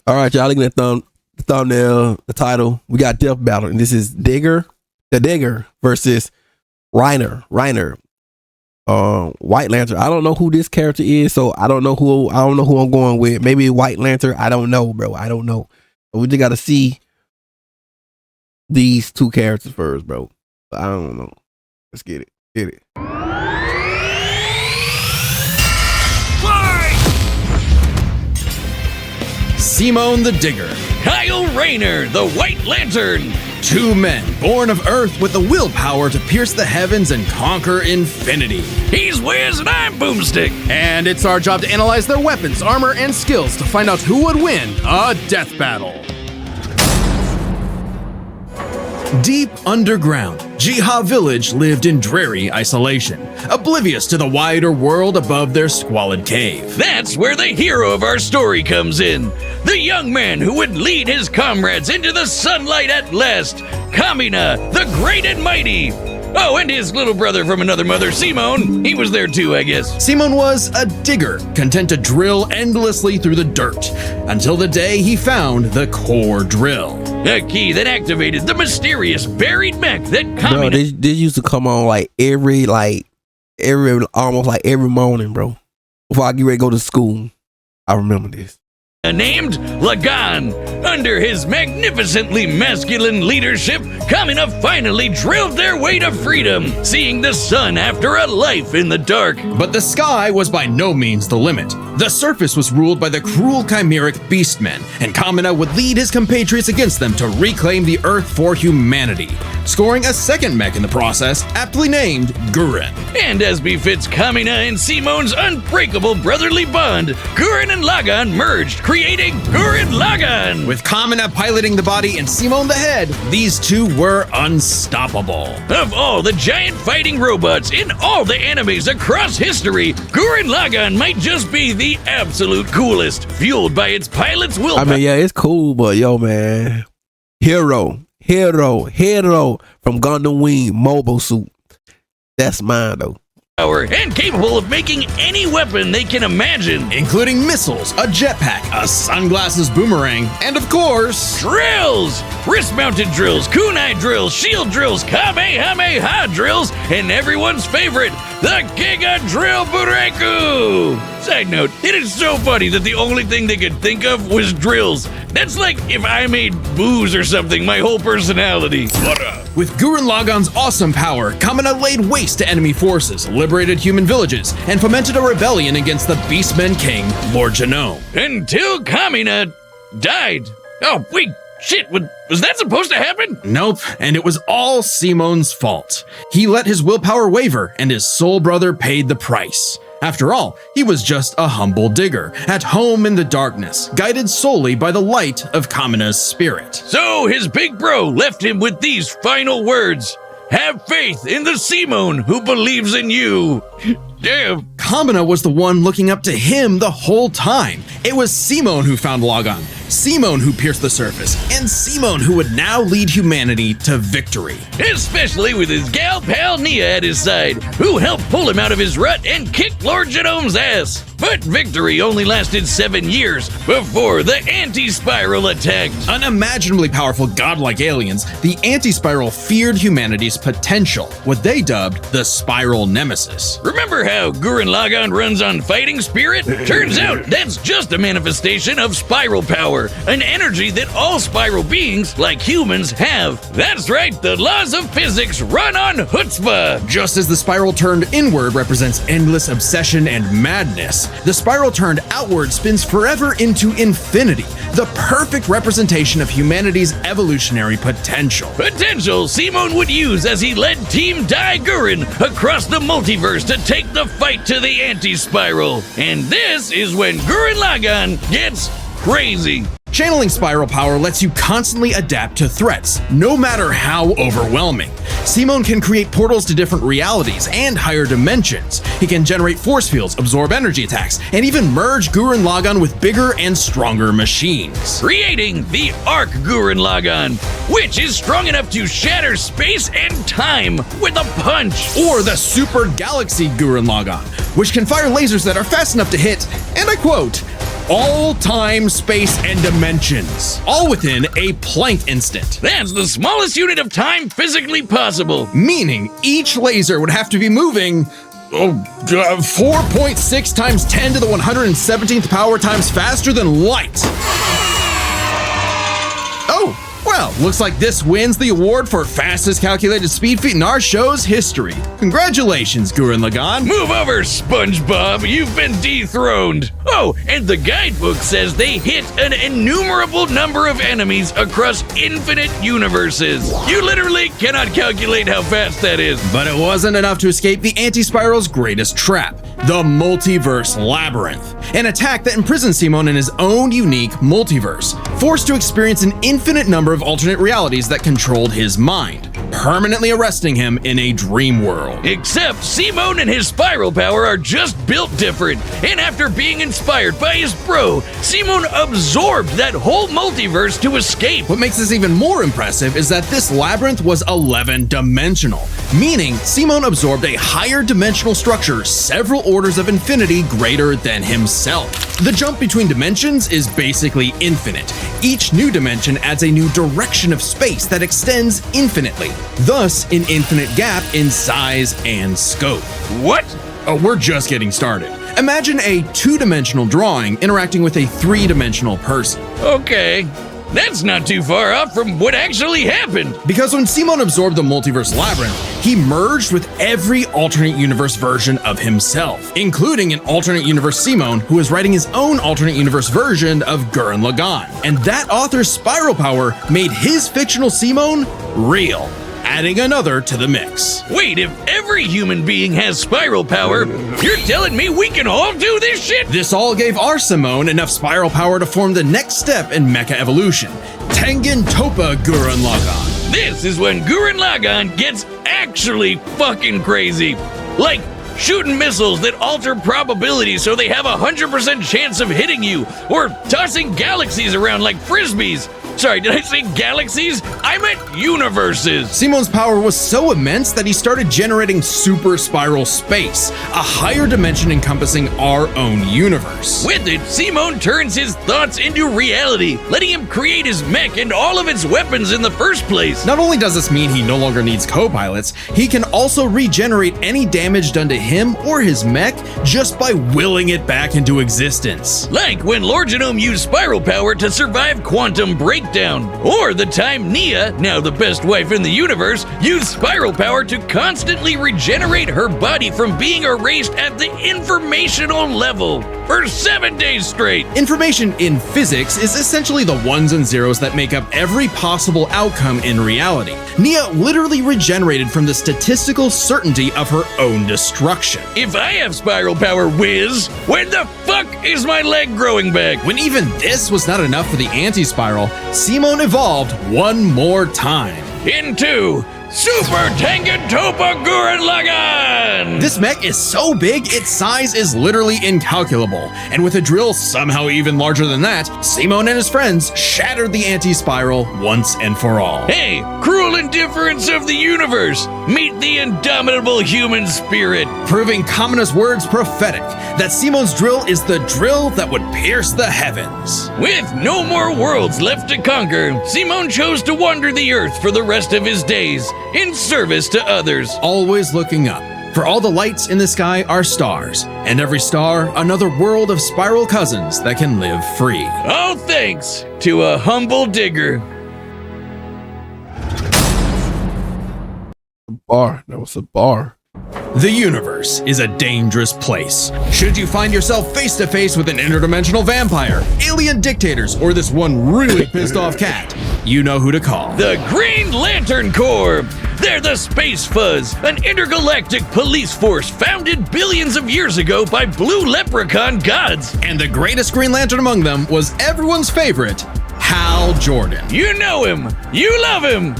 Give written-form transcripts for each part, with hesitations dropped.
All right, y'all looking at the thumbnail, the title. We got Death Battle, and this is the Digger versus Rayner. White Lantern. I don't know who this character is, so I don't know who I'm going with. Maybe White Lantern. I don't know, bro. I don't know. But we just gotta see these two characters first, bro. I don't know. Let's get it. Get it. Simone the Digger. Kyle Rayner, the White Lantern. Two men born of Earth with the willpower to pierce the heavens and conquer infinity. He's Wiz and I'm Boomstick. And it's our job to analyze their weapons, armor, and skills to find out who would win a death battle. Deep underground, Jiha Village lived in dreary isolation, oblivious to the wider world above their squalid cave. That's where the hero of our story comes in. The young man who would lead his comrades into the sunlight at last. Kamina, the great and mighty. Oh, and his little brother from another mother, Simone. He was there too, I guess. Simone was a digger, content to drill endlessly through the dirt, until the day he found the core drill. A key that activated the mysterious buried mech that Bro, Kamina... this used to come on almost like every morning, bro. Before I get ready to go to school. I remember this. Named Lagann. Under his magnificently masculine leadership, Kamina finally drilled their way to freedom, seeing the sun after a life in the dark. But the sky was by no means the limit. The surface was ruled by the cruel chimeric beastmen, and Kamina would lead his compatriots against them to reclaim the Earth for humanity, scoring a second mech in the process, aptly named Gurren. And as befits Kamina and Simone's unbreakable brotherly bond, Gurren and Lagann merged, creating Gurren Lagann. With Kamina piloting the body and Simone the head, these two were unstoppable. Of all the giant fighting robots in all the animes across history, Gurren Lagann might just be the absolute coolest, fueled by its pilot's willpower. I mean, yeah, it's cool, but yo, man. Hero from Gundam Wing mobile suit. That's mine, though. And capable of making any weapon they can imagine, including missiles, a jetpack, a sunglasses boomerang, and of course, drills! Wrist-mounted drills, kunai drills, shield drills, kamehameha drills, and everyone's favorite, the Giga Drill Bureku! Side note, it is so funny that the only thing they could think of was drills. That's like if I made booze or something, my whole personality. What up? With Gurren Lagann's awesome power, Kamina laid waste to enemy forces, liberated human villages, and fomented a rebellion against the Beastmen King, Lord Genome. Until Kamina died. Oh, wait, shit, was that supposed to happen? Nope, and it was all Simone's fault. He let his willpower waver, and his soul brother paid the price. After all, he was just a humble digger, at home in the darkness, guided solely by the light of Kamina's spirit. So his big bro left him with these final words. Have faith in the Simone who believes in you. Damn. Kamina was the one looking up to him the whole time. It was Simone who found Lagann, Simone who pierced the surface, and Simone who would now lead humanity to victory. Especially with his gal pal Nia at his side, who helped pull him out of his rut and kick Lord Genome's ass. But victory only lasted 7 years before the Anti-Spiral attacked. Unimaginably powerful godlike aliens, the Anti-Spiral feared humanity's potential, what they dubbed the Spiral Nemesis. Remember how Gurren Lagann runs on fighting spirit? Turns out that's just a manifestation of spiral power, an energy that all spiral beings, like humans, have. That's right, the laws of physics run on chutzpah. Just as the spiral turned inward represents endless obsession and madness, the spiral turned outward spins forever into infinity, the perfect representation of humanity's evolutionary potential. Potential Simone would use as he led Team Dai Gurren across the multiverse to take the fight to the anti-spiral. And this is when Gurren Lagann gets crazy. Channeling spiral power lets you constantly adapt to threats, no matter how overwhelming. Simone can create portals to different realities and higher dimensions. He can generate force fields, absorb energy attacks, and even merge Gurren Lagann with bigger and stronger machines. Creating the Arc Gurren Lagann, which is strong enough to shatter space and time with a punch. Or the Super Galaxy Gurren Lagann, which can fire lasers that are fast enough to hit, and I quote, all time, space, and dimensions, all within a Planck instant. That's the smallest unit of time physically possible. Meaning each laser would have to be moving 4.6 times 10 to the 117th power times faster than light. Oh, well, looks like this wins the award for fastest calculated speed feat in our show's history. Congratulations, Gurren Lagann. Move over, SpongeBob. You've been dethroned. Oh, and the guidebook says they hit an innumerable number of enemies across infinite universes. You literally cannot calculate how fast that is. But it wasn't enough to escape the anti-spiral's greatest trap, the multiverse labyrinth, an attack that imprisons Simon in his own unique multiverse, forced to experience an infinite number of alternate realities that controlled his mind, permanently arresting him in a dream world. Except Simon and his spiral power are just built different, and after being inspired by his bro, Simon absorbed that whole multiverse to escape. What makes this even more impressive is that this labyrinth was 11-dimensional, meaning Simon absorbed a higher dimensional structure several orders of infinity greater than himself. The jump between dimensions is basically infinite. Each new dimension adds a new direction of space that extends infinitely, thus an infinite gap in size and scope. What? Oh, we're just getting started. Imagine a two-dimensional drawing interacting with a three-dimensional person. Okay. That's not too far off from what actually happened. Because when Simon absorbed the multiverse labyrinth, he merged with every alternate universe version of himself, including an alternate universe Simon who is writing his own alternate universe version of Gurren Lagann. And that author's spiral power made his fictional Simon real, adding another to the mix. Wait, if every human being has spiral power, you're telling me we can all do this shit? This all gave our Simone enough spiral power to form the next step in mecha evolution, Tengen Toppa Gurren Lagann. This is when Gurren Lagann gets actually fucking crazy. Like shooting missiles that alter probability so they have a 100% chance of hitting you, or tossing galaxies around like frisbees. Sorry, did I say galaxies? I meant universes. Simon's power was so immense that he started generating super spiral space, a higher dimension encompassing our own universe. With it, Simon turns his thoughts into reality, letting him create his mech and all of its weapons in the first place. Not only does this mean he no longer needs co-pilots, he can also regenerate any damage done to him or his mech just by willing it back into existence. Like when Lord Genome used spiral power to survive quantum breakdown, or the time Nia, now the best wife in the universe, used spiral power to constantly regenerate her body from being erased at the informational level for 7 days straight. Information in physics is essentially the ones and zeros that make up every possible outcome in reality. Nia literally regenerated from the statistical certainty of her own destruction. If I have spiral power, Wiz, when the fuck is my leg growing back? When even this was not enough for the anti-spiral, Simon evolved one more time. Into Super Tengen Toppa Gurren Lagann! This mech is so big, its size is literally incalculable. And with a drill somehow even larger than that, Simon and his friends shattered the anti-spiral once and for all. Hey, cruel indifference of the universe! Meet the indomitable human spirit! Proving Kamina's words prophetic, that Simon's drill is the drill that would pierce the heavens. With no more worlds left to conquer, Simon chose to wander the earth for the rest of his days, in service to others. Always looking up, for all the lights in the sky are stars, and every star another world of spiral cousins that can live free. All thanks to a humble digger. Bar. That was a bar. The universe is a dangerous place. Should you find yourself face to face with an interdimensional vampire, alien dictators, or this one really pissed off cat, you know who to call. The Green Lantern Corps! They're the Space Fuzz, an intergalactic police force founded billions of years ago by blue leprechaun gods. And the greatest Green Lantern among them was everyone's favorite, Hal Jordan. You know him, you love him,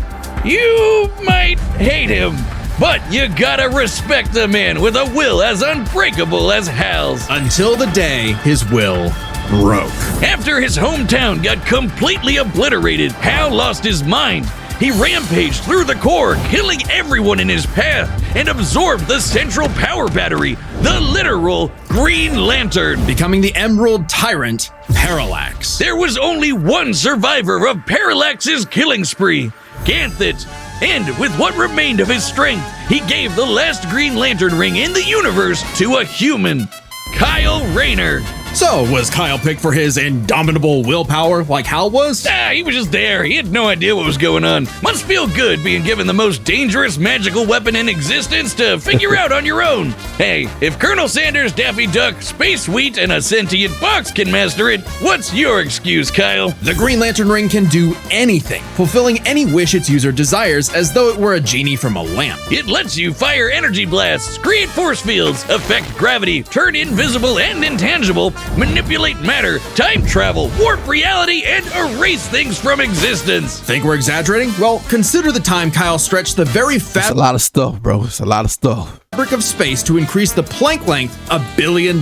you might hate him, but you gotta respect the man with a will as unbreakable as Hal's. Until the day his will broke. After his hometown got completely obliterated, Hal lost his mind. he rampaged through the core, killing everyone in his path, and absorbed the central power battery, the literal Green Lantern, becoming the Emerald Tyrant, Parallax. There was only one survivor of Parallax's killing spree, Ganthet, and with what remained of his strength, he gave the last Green Lantern ring in the universe to a human, Kyle Rayner. So, was Kyle picked for his indomitable willpower like Hal was? He was just there. He had no idea what was going on. Must feel good being given the most dangerous magical weapon in existence to figure out on your own. Hey, if Colonel Sanders, Daffy Duck, Space Wheat, and a sentient fox can master it, what's your excuse, Kyle? The Green Lantern ring can do anything, fulfilling any wish its user desires as though it were a genie from a lamp. It lets you fire energy blasts, create force fields, affect gravity, turn invisible and intangible, manipulate matter, time travel, warp reality, and erase things from existence. Think we're exaggerating? Well, consider the time Kyle stretched the very It's a fabric lot of stuff, bro. It's a lot of stuff. of space to increase the Planck length a billion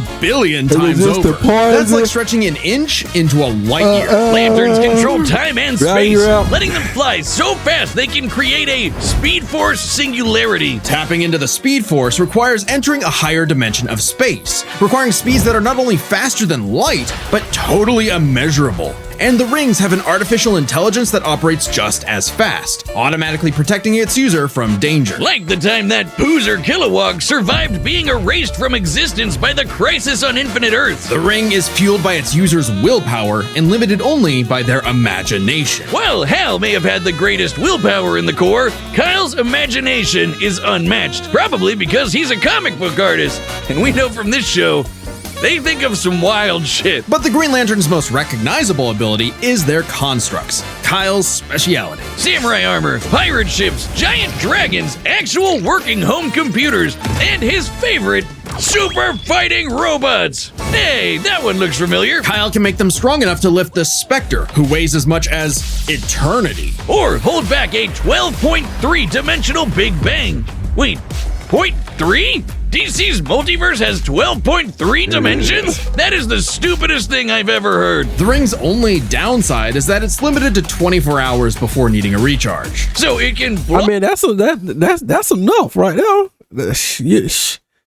times over. That's like stretching an inch into a light year. Lanterns control time and space, letting them fly so fast they can create a Speed Force singularity. Tapping into the Speed Force requires entering a higher dimension of space, requiring speeds that are not only faster than light, but totally immeasurable. And the rings have an artificial intelligence that operates just as fast, automatically protecting its user from danger. Like the time that Poozer Kilowog survived being erased from existence by the Crisis on Infinite Earths. The ring is fueled by its user's willpower and limited only by their imagination. While Hal may have had the greatest willpower in the Corps, Kyle's imagination is unmatched, probably because he's a comic book artist. And we know from this show, they think of some wild shit. But the Green Lantern's most recognizable ability is their constructs, Kyle's speciality. Samurai armor, pirate ships, giant dragons, actual working home computers, and his favorite, super fighting robots. Hey, that one looks familiar. Kyle can make them strong enough to lift the Spectre, who weighs as much as eternity. Or hold back a 12.3 dimensional Big Bang. Wait, 0.3? DC's multiverse has 12.3 dimensions? That is the stupidest thing I've ever heard. The ring's only downside is that it's limited to 24 hours before needing a recharge. So it can I mean, that's enough right now.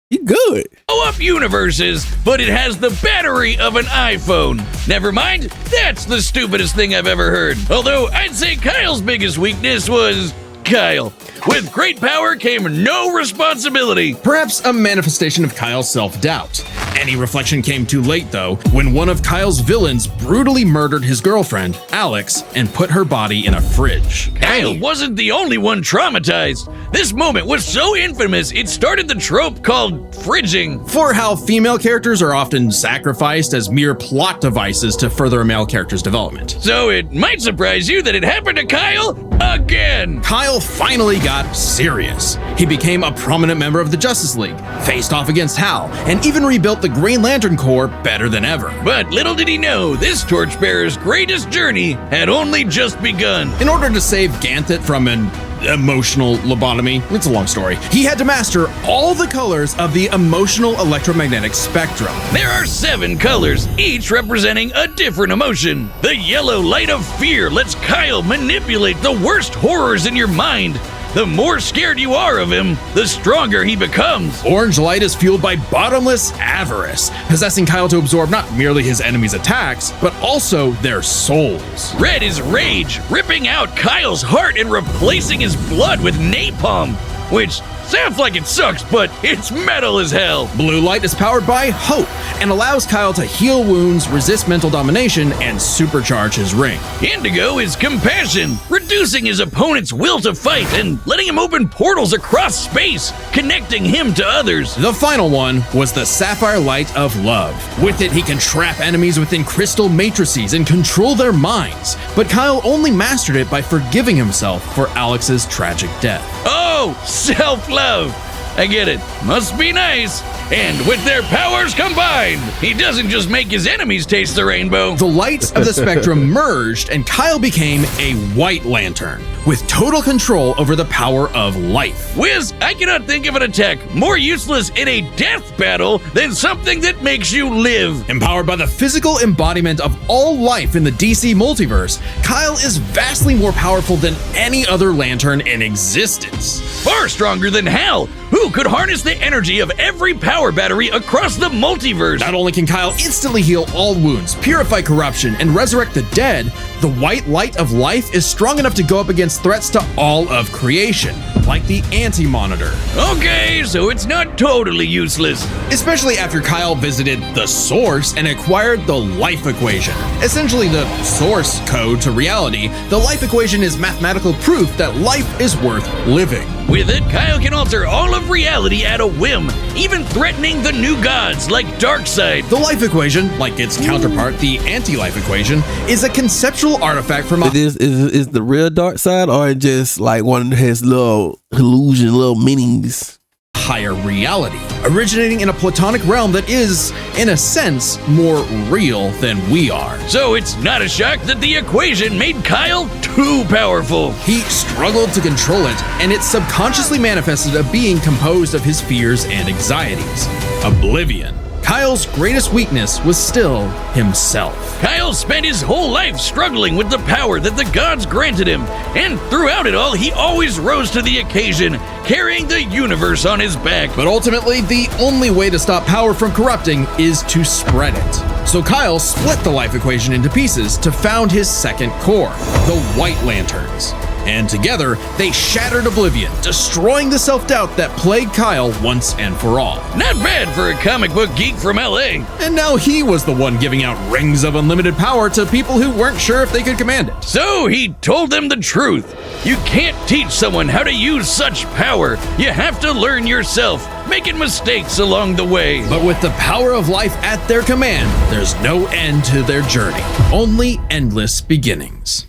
You good. blow up universes, but it has the battery of an iPhone. Never mind, that's the stupidest thing I've ever heard. Although I'd say Kyle's biggest weakness was Kyle. With great power came no responsibility. Perhaps a manifestation of Kyle's self-doubt. Any reflection came too late, though, when one of Kyle's villains brutally murdered his girlfriend, Alex, and put her body in a fridge. Kyle wasn't the only one traumatized. This moment was so infamous, it started the trope called fridging. For how female characters are often sacrificed as mere plot devices to further a male character's development. So it might surprise you that it happened to Kyle again. Kyle finally got serious. He became a prominent member of the Justice League, faced off against Hal, and even rebuilt the Green Lantern Corps better than ever. But little did he know, this torchbearer's greatest journey had only just begun. In order to save Ganthet from an emotional lobotomy, it's a long story, he had to master all the colors of the emotional electromagnetic spectrum. There are 7 colors, each representing a different emotion. The yellow light of fear lets Kyle manipulate the worst horrors in your mind. The more scared you are of him, the stronger he becomes. Orange light is fueled by bottomless avarice, possessing Kyle to absorb not merely his enemies' attacks, but also their souls. Red is rage, ripping out Kyle's heart and replacing his blood with napalm, which sounds like it sucks, but it's metal as hell. Blue light is powered by hope and allows Kyle to heal wounds, resist mental domination, and supercharge his ring. Indigo is compassion, reducing his opponent's will to fight and letting him open portals across space, connecting him to others. The final one was the sapphire light of love. With it, he can trap enemies within crystal matrices and control their minds. But Kyle only mastered it by forgiving himself for Alex's tragic death. Oh, self-love. I get it. Must be nice. And with their powers combined, he doesn't just make his enemies taste the rainbow. The lights of the spectrum merged and Kyle became a White Lantern with total control over the power of life. Wiz, I cannot think of an attack more useless in a death battle than something that makes you live. Empowered by the physical embodiment of all life in the DC multiverse, Kyle is vastly more powerful than any other Lantern in existence. Far stronger than Hal, who could harness the energy of every power battery across the multiverse. Not only can Kyle instantly heal all wounds, purify corruption, and resurrect the dead, the white light of life is strong enough to go up against threats to all of creation, like the Anti-Monitor. Okay, so it's not totally useless. Especially after Kyle visited the Source and acquired the Life Equation. Essentially the source code to reality, the Life Equation is mathematical proof that life is worth living. With it, Kyle can alter all of reality at a whim, even threatening the new gods like Darkseid. The Life Equation, like its counterpart, the Anti-Life Equation, is a conceptual artifact from is the real dark side, or just like one of his little illusion, little minis? higher reality, originating in a platonic realm that is, in a sense, more real than we are. So it's not a shock that the equation made Kyle too powerful. He struggled to control it, and it subconsciously manifested a being composed of his fears and anxieties. Oblivion. Kyle's greatest weakness was still himself. Kyle spent his whole life struggling with the power that the gods granted him, and throughout it all, he always rose to the occasion, carrying the universe on his back. But ultimately, the only way to stop power from corrupting is to spread it. So Kyle split the life equation into pieces to found his second core, the White Lanterns. And together, they shattered Oblivion, destroying the self-doubt that plagued Kyle once and for all. Not bad for a comic book geek from LA. And now he was the one giving out rings of unlimited power to people who weren't sure if they could command it. So he told them the truth. You can't teach someone how to use such power. You have to learn yourself, making mistakes along the way. But with the power of life at their command, there's no end to their journey, only endless beginnings.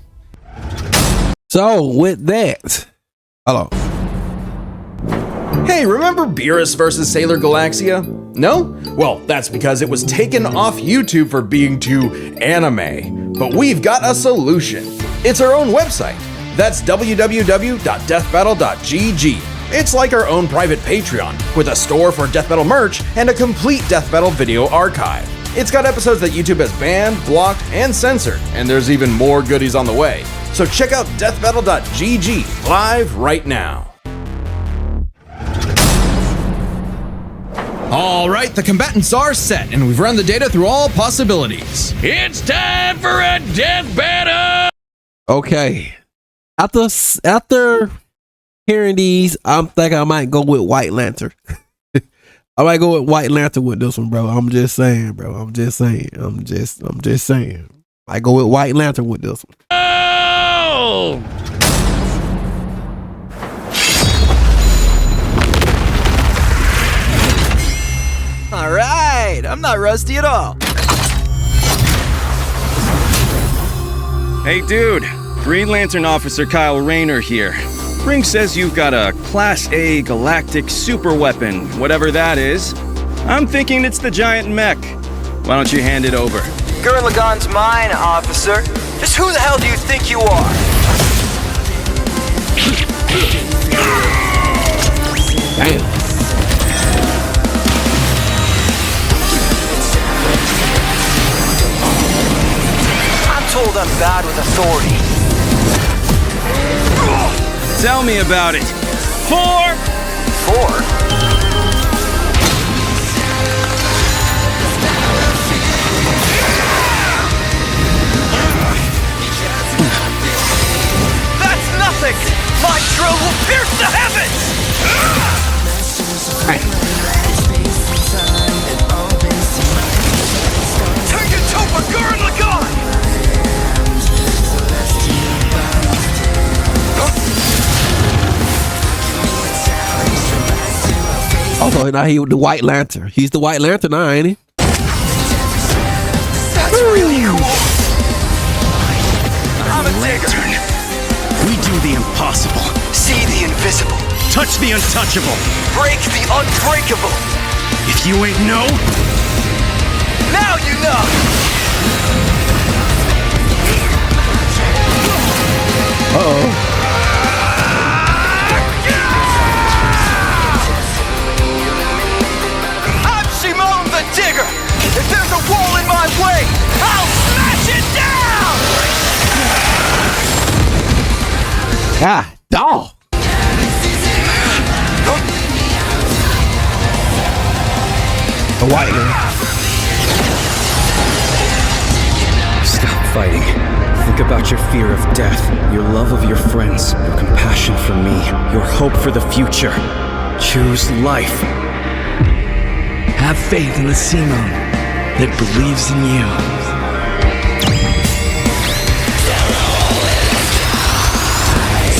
So with that, hello. Hey, remember Beerus vs. Sailor Galaxia? No? Well, that's because it was taken off YouTube for being too anime. But we've got a solution. It's our own website. That's www.deathbattle.gg. It's like our own private Patreon, with a store for Death Battle merch and a complete Death Battle video archive. It's got episodes that YouTube has banned, blocked, and censored, and there's even more goodies on the way. So check out deathbattle.gg live right now. All right, the combatants are set, and we've run the data through all possibilities. It's time for a death battle! Okay. After hearing these, I'm thinking I might go with White Lantern. I might go with White Lantern with this one, bro. I'm just saying, bro. I'm just saying. I go with White Lantern with this one. Oh! All right, I'm not rusty at all. Hey dude, Green Lantern Officer Kyle Rayner here. Ring says you've got a Class A galactic super weapon, whatever that is. I'm thinking it's the giant mech. Why don't you hand it over? Gurren Lagann's mine, officer. Just who the hell do you think you are? Damn. I'm told I'm bad with authority. Tell me about it. 4! 4? That's nothing! My drill will pierce the heavens! Take it to Gurren Lagann! Also, now he with the White Lantern. He's the White Lantern now, ain't he? That's really cool. I'm a digger. We do the impossible. See the invisible. Touch the untouchable. Break the unbreakable. If you ain't know, Now you know! I'm Simone the Digger! If there's a wall in my way, I'll smash it down! Ah, dog. The white guy. Stop fighting. Think about your fear of death, your love of your friends, your compassion for me, your hope for the future. Choose life. Have faith in the Simone that believes in you.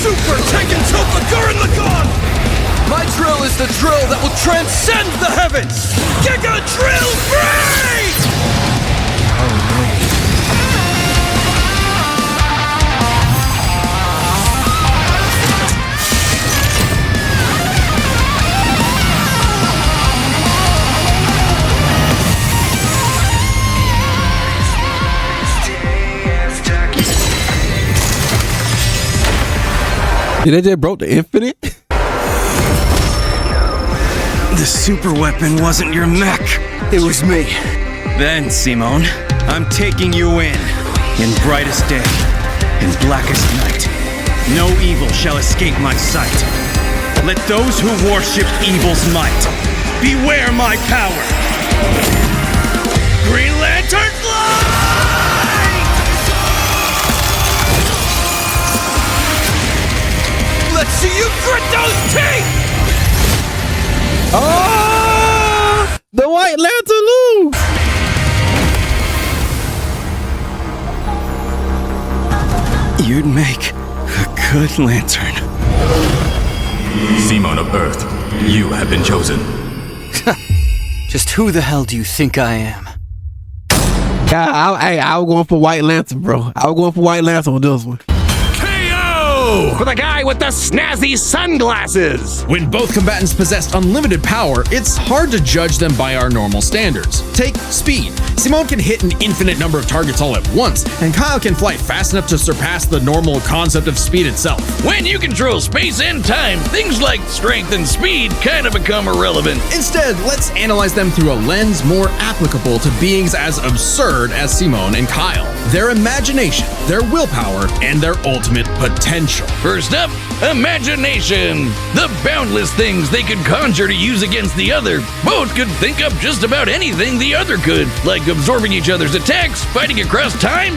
Super Tekken Topa Gurren Lagann! My drill is the drill that will transcend the heavens! Giga Drill Break! Did they just broke the infinite? the super weapon wasn't your mech. It was me. Then, Simone, I'm taking you in brightest day, in blackest night. No evil shall escape my sight. Let those who worship evil's might beware my power. Green Lantern fly! Let's see you grit those teeth! Oh, the White Lantern lose. You'd make a good lantern. Simone of Earth, you have been chosen. Just who the hell do you think I am? I was going for White Lantern, bro. I was going for White Lantern on this one. For the guy with the snazzy sunglasses! When both combatants possess unlimited power, it's hard to judge them by our normal standards. Take speed. Simone can hit an infinite number of targets all at once, and Kyle can fly fast enough to surpass the normal concept of speed itself. When you control space and time, things like strength and speed kind of become irrelevant. Instead, let's analyze them through a lens more applicable to beings as absurd as Simone and Kyle. Their imagination, their willpower, and their ultimate potential. First up, imagination. The boundless things they could conjure to use against the other. Both could think up just about anything the other could, like absorbing each other's attacks, fighting across time,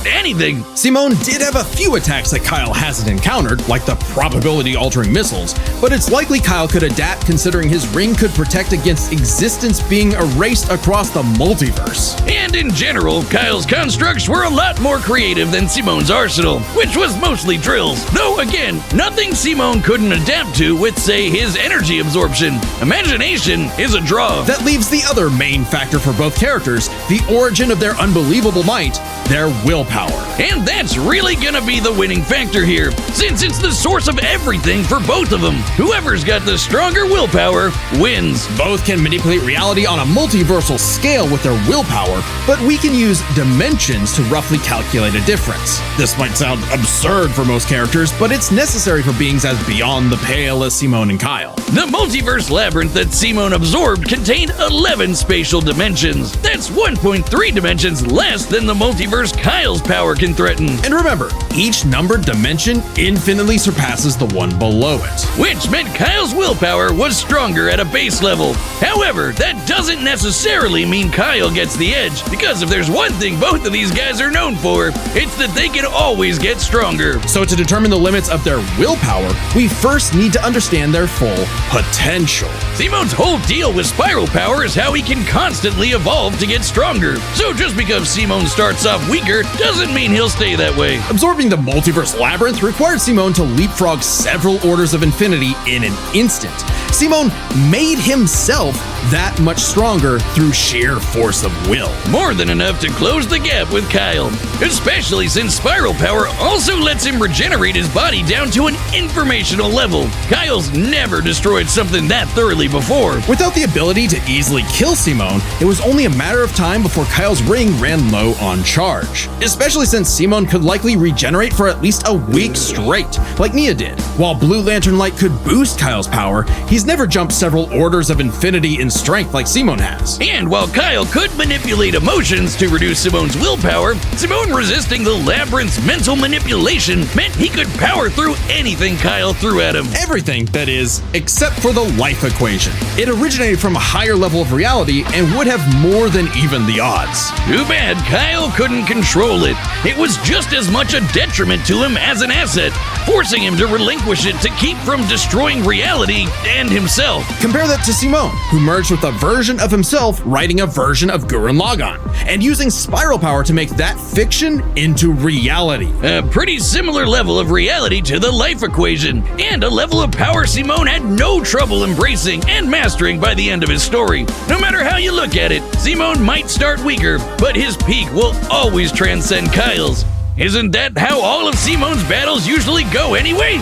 anything. Simone did have a few attacks that Kyle hasn't encountered, like the probability-altering missiles, but it's likely Kyle could adapt considering his ring could protect against existence being erased across the multiverse. And in general, Kyle's constructs were a lot more creative than Simone's arsenal, which was mostly drills. Though again, nothing Simone couldn't adapt to with, say, his energy absorption. Imagination is a draw. That leaves the other main factor for both characters, the origin of their unbelievable might, their willpower. And that's really gonna be the winning factor here, since it's the source of everything for both of them. Whoever's got the stronger willpower wins. Both can manipulate reality on a multiversal scale with their willpower, but we can use dimensions to roughly calculate a difference. This might sound absurd for most characters, but it's necessary for beings as beyond the pale as Simone and Kyle. The multiverse labyrinth that Simone absorbed contained 11 spatial dimensions. That's 1.3 dimensions less than the multiverse Kyle's power can threaten. And remember, each numbered dimension infinitely surpasses the one below it. Which meant Kyle's willpower was stronger at a base level. However, that doesn't necessarily mean Kyle gets the edge, because if there's one thing both of these guys are known for, it's that they can always get stronger. So to determine the limits of their willpower, we first need to understand their full potential. Simone's whole deal with spiral power is how he can constantly evolve to get stronger. So just because Simone starts off weaker doesn't mean he'll stay that way. Absorbing the multiverse labyrinth required Simone to leapfrog several orders of infinity in an instant. Simone made himself that much stronger through sheer force of will. More than enough to close the gap with Kyle, especially since Spiral Power also lets him regenerate his body down to an informational level. Kyle's never destroyed something that thoroughly before. Without the ability to easily kill Simone, it was only a matter of time before Kyle's ring ran low on charge. Especially since Simone could likely regenerate for at least a week straight, like Nia did. While Blue Lantern Light could boost Kyle's power, he's never jumped several orders of infinity in strength like Simone has. And while Kyle could manipulate emotions to reduce Simone's willpower, Simone resisting the Labyrinth's mental manipulation meant he could power through anything Kyle threw at him. Everything, that is, except for the life equation. It originated from a higher level of reality and would have more than even the odds. Too bad Kyle couldn't control it. It was just as much a detriment to him as an asset, forcing him to relinquish it to keep from destroying reality and himself. Compare that to Simone, who merged with a version of himself writing a version of Gurren Lagann, and using Spiral Power to make that fiction into reality. A pretty similar level of reality to the life equation, and a level of power Simone had no trouble embracing and mastering by the end of his story. No matter how you look at it, Simone might start weaker, but his peak will always transcend Kyle's. Isn't that how all of Simone's battles usually go anyway?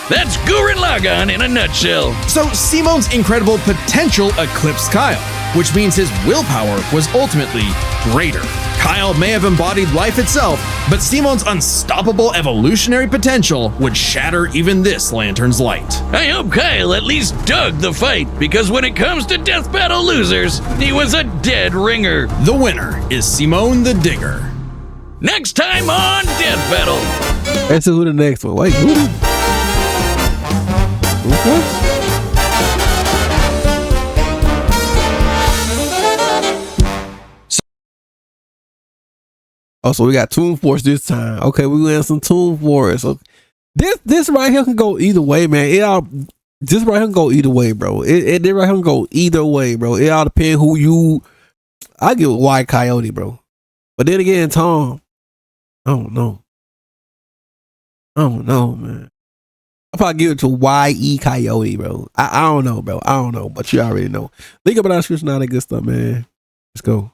That's Gurren Lagann in a nutshell. So Simone's incredible potential eclipsed Kyle, which means his willpower was ultimately greater. Kyle may have embodied life itself, but Simone's unstoppable evolutionary potential would shatter even this lantern's light. I hope Kyle at least dug the fight, because when it comes to death battle losers, he was a dead ringer. The winner is Simone the Digger. Next time on Death Battle. Let's see who the next one. Wait, who? Oh, so we got Toon Force this time. Okay, we went some Toon Force. Okay. This right here can go either way, man. This right here can go either way, bro. It right here can go either way, bro. It all depends who you. I give White Coyote, bro. But then again, Tom, I don't know, man. I'll probably give it to Y.E. Coyote, bro. I don't know, bro. I don't know, but you already know. Think about our description, all that good stuff, man. Let's go.